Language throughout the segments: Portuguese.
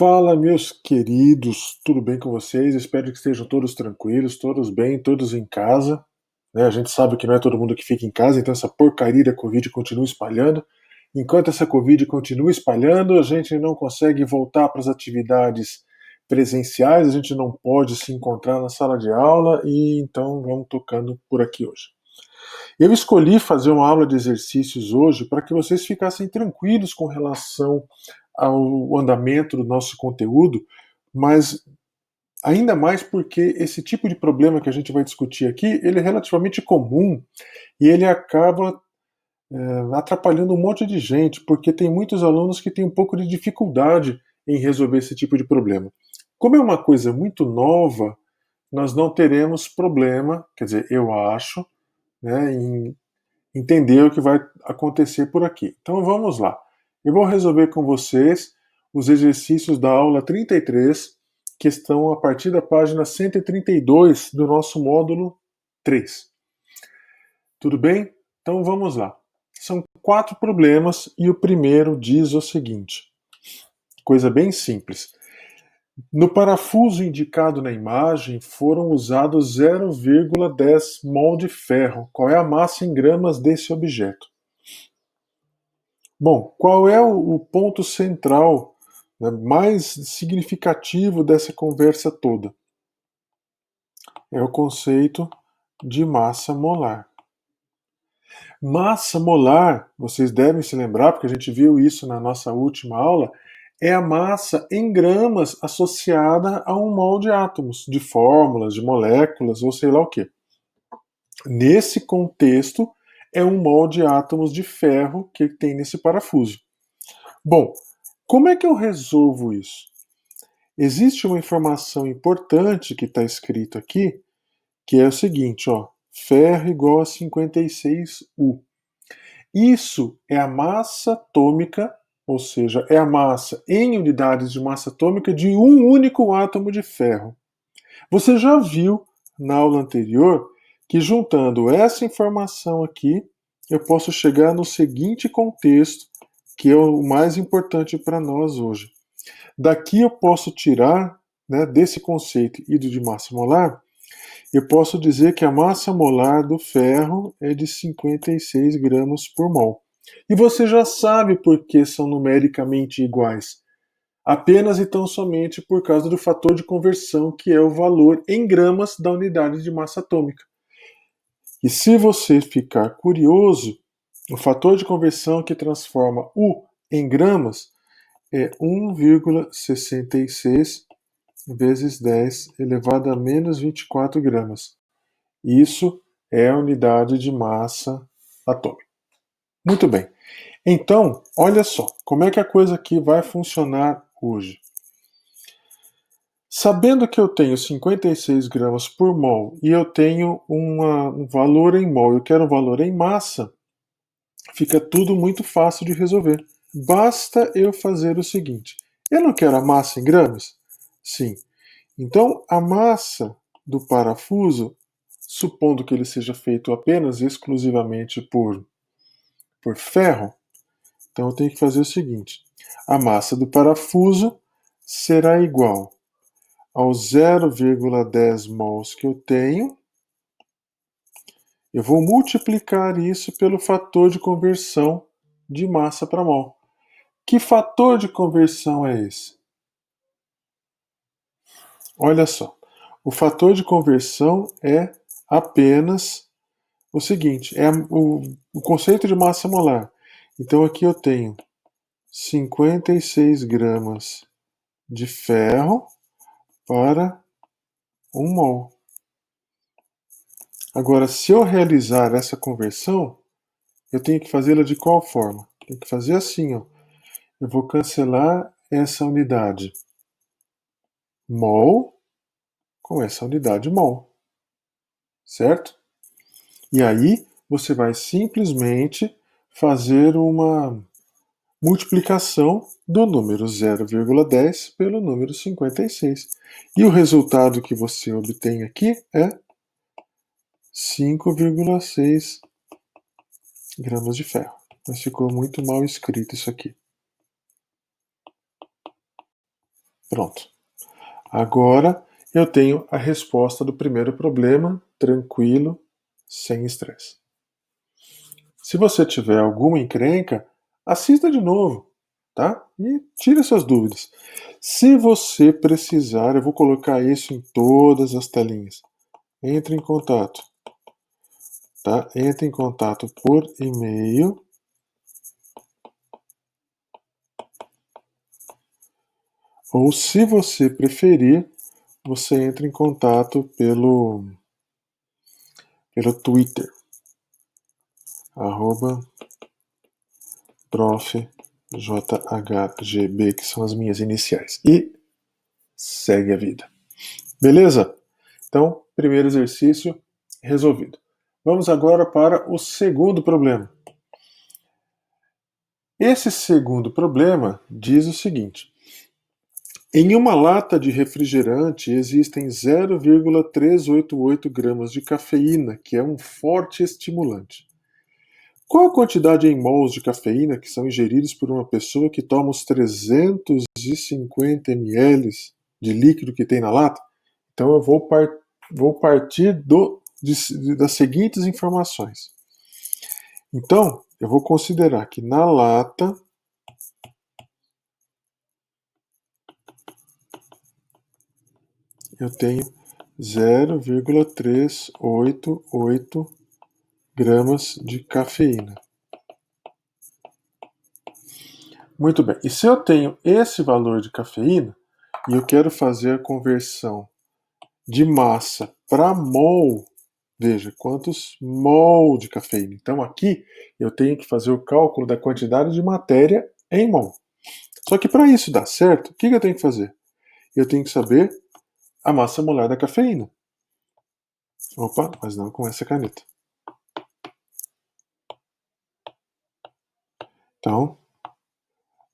Fala, meus queridos, tudo bem com vocês? Espero que estejam todos tranquilos, todos bem, todos em casa. Né? A gente sabe que não é todo mundo que fica em casa, então essa porcaria da Covid continua espalhando. Enquanto essa Covid continua espalhando, a gente não consegue voltar para as atividades presenciais, a gente não pode se encontrar na sala de aula e então vamos tocando por aqui hoje. Eu escolhi fazer uma aula de exercícios hoje para que vocês ficassem tranquilos com relação ao andamento do nosso conteúdo, mas ainda mais porque esse tipo de problema que a gente vai discutir aqui, ele é relativamente comum e ele acaba atrapalhando um monte de gente, porque tem muitos alunos que têm um pouco de dificuldade em resolver esse tipo de problema. Como é uma coisa muito nova, nós não teremos problema, quer dizer, eu acho, né, em entender o que vai acontecer por aqui. Então vamos lá. Eu vou resolver com vocês os exercícios da aula 33, que estão a partir da página 132 do nosso módulo 3. Tudo bem? Então vamos lá. São 4 problemas e o primeiro diz o seguinte: coisa bem simples. No parafuso indicado na imagem foram usados 0,10 mol de ferro. Qual é a massa em gramas desse objeto? Bom, qual é o ponto central, né, mais significativo dessa conversa toda? É o conceito de massa molar. Massa molar, vocês devem se lembrar, porque a gente viu isso na nossa última aula, é a massa em gramas associada a um mol de átomos, de fórmulas, de moléculas, ou sei lá o quê. Nesse contexto, é um mol de átomos de ferro que tem nesse parafuso. Bom, como é que eu resolvo isso? Existe uma informação importante que está escrito aqui, que é o seguinte, ó, ferro igual a 56U. Isso é a massa atômica, ou seja, é a massa em unidades de massa atômica de um único átomo de ferro. Você já viu na aula anterior que juntando essa informação aqui, eu posso chegar no seguinte contexto, que é o mais importante para nós hoje. Daqui eu posso tirar, né, desse conceito e do de massa molar, eu posso dizer que a massa molar do ferro é de 56 gramas por mol. E você já sabe por que são numericamente iguais. Apenas e tão somente por causa do fator de conversão, que é o valor em gramas da unidade de massa atômica. E se você ficar curioso, o fator de conversão que transforma U em gramas é 1,66 vezes 10 elevado a menos 24 gramas. Isso é a unidade de massa atômica. Muito bem. Então, olha só, como é que a coisa aqui vai funcionar hoje. Sabendo que eu tenho 56 gramas por mol e eu tenho um valor em mol, eu quero um valor em massa, fica tudo muito fácil de resolver. Basta eu fazer o seguinte: eu não quero a massa em gramas? Sim. Então, a massa do parafuso, supondo que ele seja feito apenas exclusivamente por ferro, então eu tenho que fazer o seguinte: a massa do parafuso será igual aos 0,10 mols que eu tenho. Eu vou multiplicar isso pelo fator de conversão de massa para mol. Que fator de conversão é esse? Olha só, o fator de conversão é apenas o seguinte, é o conceito de massa molar. Então aqui eu tenho 56 gramas de ferro para 1 mol. Agora, se eu realizar essa conversão, eu tenho que fazê-la de qual forma? Tenho que fazer assim, ó. Eu vou cancelar essa unidade mol com essa unidade mol, certo? E aí você vai simplesmente fazer uma multiplicação do número 0,10 pelo número 56. E o resultado que você obtém aqui é 5,6 gramas de ferro. Mas ficou muito mal escrito isso aqui. Pronto. Agora eu tenho a resposta do primeiro problema, tranquilo, sem estresse. Se você tiver alguma encrenca, assista de novo, tá? E tire suas dúvidas. Se você precisar, eu vou colocar isso em todas as telinhas. Entre em contato, tá? Entre em contato por e-mail. Ou, se você preferir, você entra em contato pelo Twitter, @profjhgb, que são as minhas iniciais. E segue a vida. Beleza? Então, primeiro exercício resolvido. Vamos agora para o segundo problema. Esse segundo problema diz o seguinte: em uma lata de refrigerante existem 0,388 gramas de cafeína, que é um forte estimulante. Qual a quantidade em mols de cafeína que são ingeridos por uma pessoa que toma os 350 ml de líquido que tem na lata? Então eu vou partir das seguintes informações. Então, eu vou considerar que na lata eu tenho 0,388 gramas de cafeína. Muito bem. E se eu tenho esse valor de cafeína e eu quero fazer a conversão de massa para mol, veja quantos mol de cafeína. Então aqui eu tenho que fazer o cálculo da quantidade de matéria em mol. Só que para isso dar certo, o que eu tenho que fazer? Eu tenho que saber a massa molar da cafeína. Opa, mas não com essa caneta. Então,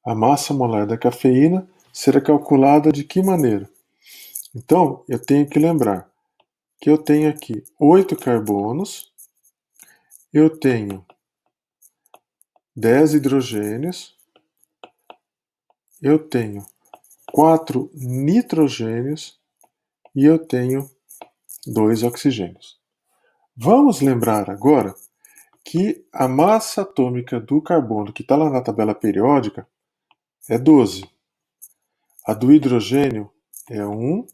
a massa molar da cafeína será calculada de que maneira? Então, eu tenho que lembrar que eu tenho aqui 8 carbonos, eu tenho 10 hidrogênios, eu tenho 4 nitrogênios e eu tenho 2 oxigênios. Vamos lembrar agora que a massa atômica do carbono, que está lá na tabela periódica, é 12. A do hidrogênio é 1,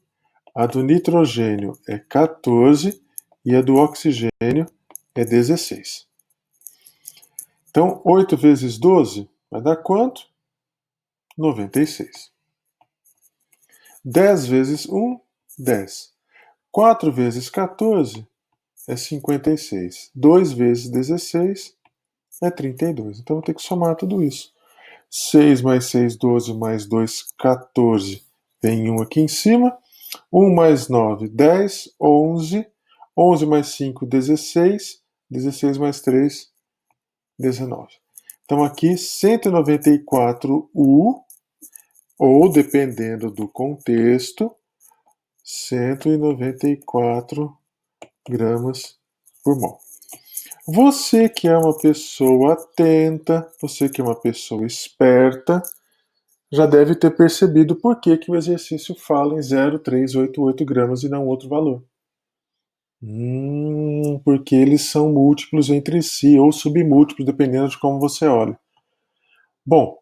a do nitrogênio é 14 e a do oxigênio é 16. Então, 8 vezes 12 vai dar quanto? 96. 10 vezes 1, 10. 4 vezes 14 é 56. 2 vezes 16 é 32. Então, vou ter que somar tudo isso. 6 mais 6, 12, mais 2, 14. Tem 1 aqui em cima. 1 mais 9, 10, 11. 11 mais 5, 16. 16 mais 3, 19. Então aqui 194 U, ou dependendo do contexto, 194 gramas por mol. Você que é uma pessoa atenta, você que é uma pessoa esperta, já deve ter percebido por que o exercício fala em 0,388 gramas e não outro valor. Porque eles são múltiplos entre si, ou submúltiplos, dependendo de como você olha. Bom,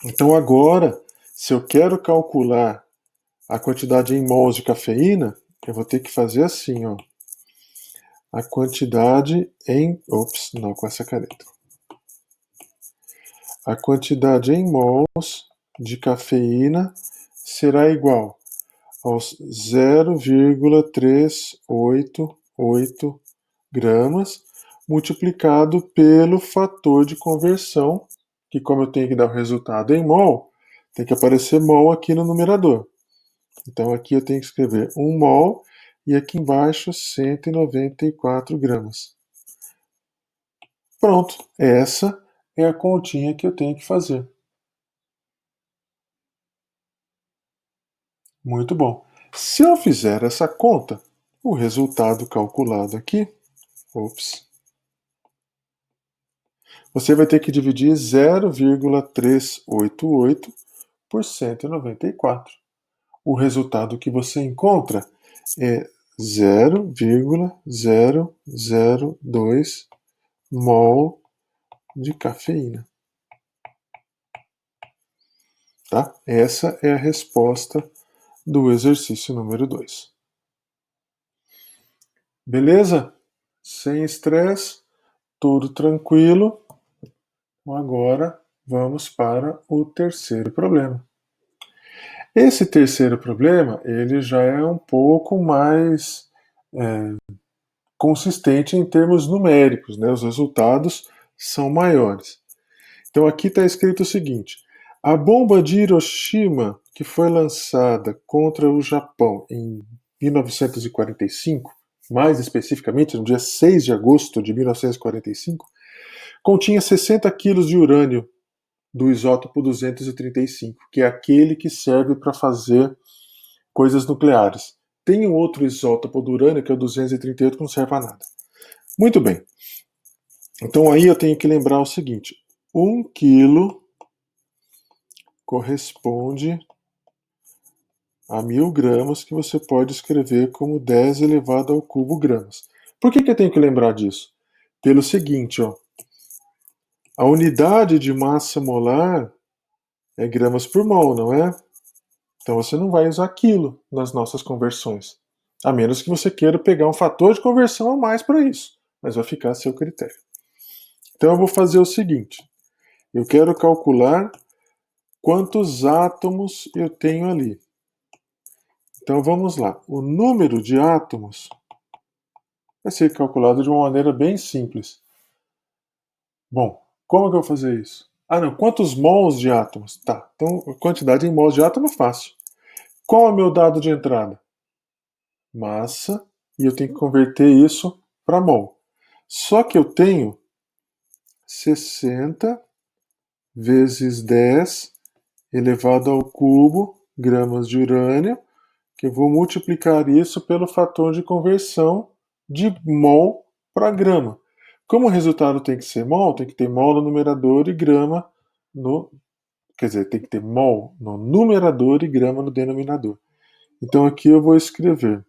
então agora, se eu quero calcular a quantidade em mols de cafeína, eu vou ter que fazer assim, ó. A quantidade em... Ops, não com essa caneta. A quantidade em mols de cafeína será igual aos 0,388 gramas multiplicado pelo fator de conversão, que como eu tenho que dar o resultado em mol, tem que aparecer mol aqui no numerador. Então aqui eu tenho que escrever 1 mol e aqui embaixo 194 gramas. Pronto, essa é a continha que eu tenho que fazer. Muito bom. Se eu fizer essa conta, o resultado calculado aqui, você vai ter que dividir 0,388 por 194. o resultado que você encontra é 0,002 mol de cafeína. Tá? Essa é a resposta do exercício número 2. Beleza? Sem estresse, tudo tranquilo. Agora vamos para o terceiro problema. Esse terceiro problema, ele já é um pouco mais consistente em termos numéricos, né? Os resultados são maiores. Então aqui está escrito o seguinte: a bomba de Hiroshima, que foi lançada contra o Japão em 1945, mais especificamente no dia 6 de agosto de 1945, continha 60 quilos de urânio do isótopo 235, que é aquele que serve para fazer coisas nucleares. Tem um outro isótopo do urânio, que é o 238, que não serve a nada. Muito bem. Então aí eu tenho que lembrar o seguinte: 1 quilo corresponde a 1000 gramas, que você pode escrever como 10 elevado ao cubo gramas. Por que eu tenho que lembrar disso? Pelo seguinte, ó, a unidade de massa molar é gramas por mol, não é? Então você não vai usar quilo nas nossas conversões, a menos que você queira pegar um fator de conversão a mais para isso, mas vai ficar a seu critério. Então eu vou fazer o seguinte: eu quero calcular quantos átomos eu tenho ali. Então vamos lá. O número de átomos vai ser calculado de uma maneira bem simples. Bom, como que eu vou fazer isso? Ah, não. Quantos mols de átomos? Tá. Então, a quantidade em mols de átomo é fácil. Qual é o meu dado de entrada? Massa. E eu tenho que converter isso para mol. Só que eu tenho 60 vezes 10 elevado ao cubo gramas de urânio, que eu vou multiplicar isso pelo fator de conversão de mol para grama. Como o resultado tem que ser mol, tem que ter mol no numerador e grama no... Quer dizer, tem que ter mol no numerador e grama no denominador. Então aqui eu vou escrever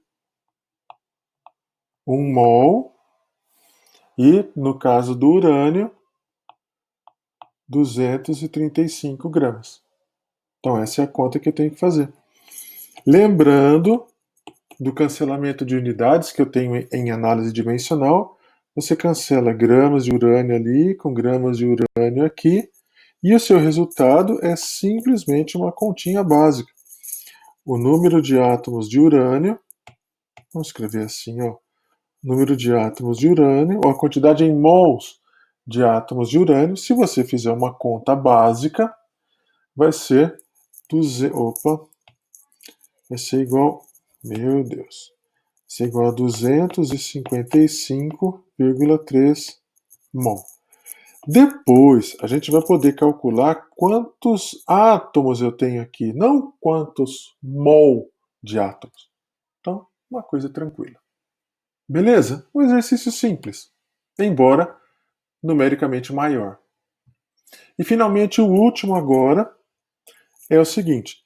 1 mol e, no caso do urânio, 235 gramas. Então essa é a conta que eu tenho que fazer. Lembrando do cancelamento de unidades que eu tenho em análise dimensional, você cancela gramas de urânio ali com gramas de urânio aqui, e o seu resultado é simplesmente uma continha básica. O número de átomos de urânio, vamos escrever assim, ó, número de átomos de urânio, ou a quantidade em mols de átomos de urânio, se você fizer uma conta básica, vai ser vai ser igual, meu Deus, vai ser igual a 255,3 mol. Depois, a gente vai poder calcular quantos átomos eu tenho aqui, não quantos mol de átomos. Então, uma coisa tranquila. Beleza? Um exercício simples, embora numericamente maior. E finalmente, o último agora é o seguinte: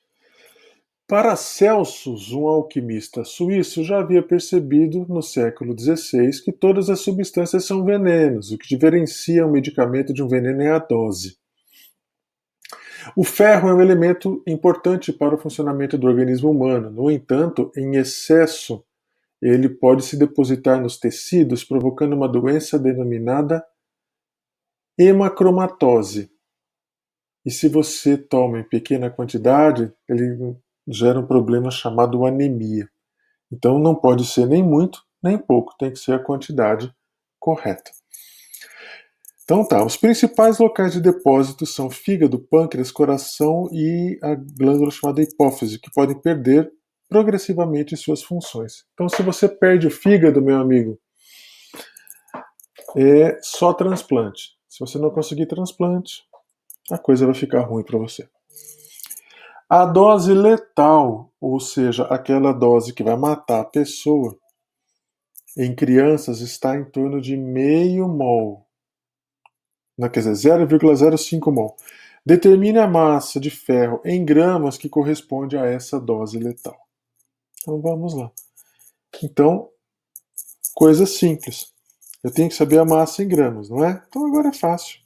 Paracelsus, um alquimista suíço, já havia percebido no século XVI que todas as substâncias são venenos. O que diferencia um medicamento de um veneno é a dose. O ferro é um elemento importante para o funcionamento do organismo humano. No entanto, em excesso, ele pode se depositar nos tecidos, provocando uma doença denominada hemacromatose. E se você toma em pequena quantidade, ele gera um problema chamado anemia. Então não pode ser nem muito, nem pouco, tem que ser a quantidade correta. Então tá, os principais locais de depósito são fígado, pâncreas, coração e a glândula chamada hipófise, que podem perder progressivamente suas funções. Então se você perde o fígado, meu amigo, é só transplante. Se você não conseguir transplante, a coisa vai ficar ruim para você. A dose letal, ou seja, aquela dose que vai matar a pessoa, em crianças está em torno de meio mol. Não, quer dizer, 0,05 mol. Determine a massa de ferro em gramas que corresponde a essa dose letal. Então vamos lá. Então, coisa simples. Eu tenho que saber a massa em gramas, não é? Então agora é fácil.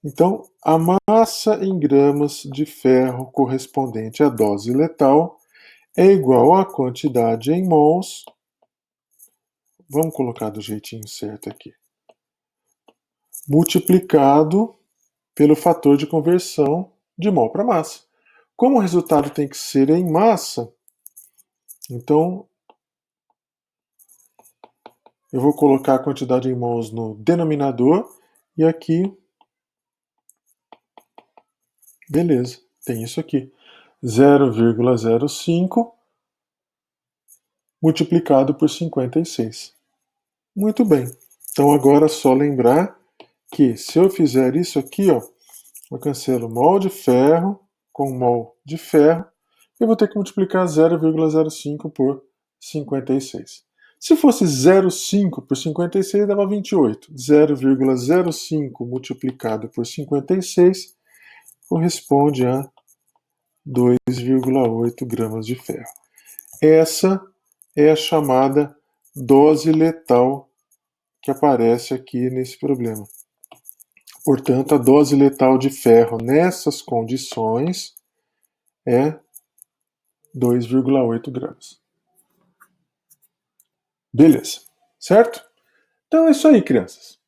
Então, a massa em gramas de ferro correspondente à dose letal é igual à quantidade em mols. Vamos colocar do jeitinho certo aqui. Multiplicado pelo fator de conversão de mol para massa. Como o resultado tem que ser em massa, então eu vou colocar a quantidade em mols no denominador e aqui, beleza, tem isso aqui. 0,05 multiplicado por 56. Muito bem. Então agora é só lembrar que se eu fizer isso aqui, ó, eu cancelo mol de ferro com mol de ferro, eu vou ter que multiplicar 0,05 por 56. Se fosse 0,5 por 56, dava 28. 0,05 multiplicado por 56 corresponde a 2,8 gramas de ferro. Essa é a chamada dose letal que aparece aqui nesse problema. Portanto, a dose letal de ferro nessas condições é 2,8 gramas. Beleza, certo? Então é isso aí, crianças.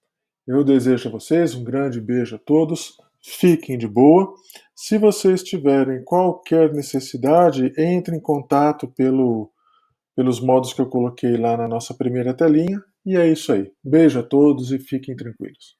Eu desejo a vocês um grande beijo a todos. Fiquem de boa. Se vocês tiverem qualquer necessidade, entre em contato pelos modos que eu coloquei lá na nossa primeira telinha. E é isso aí. Beijo a todos e fiquem tranquilos.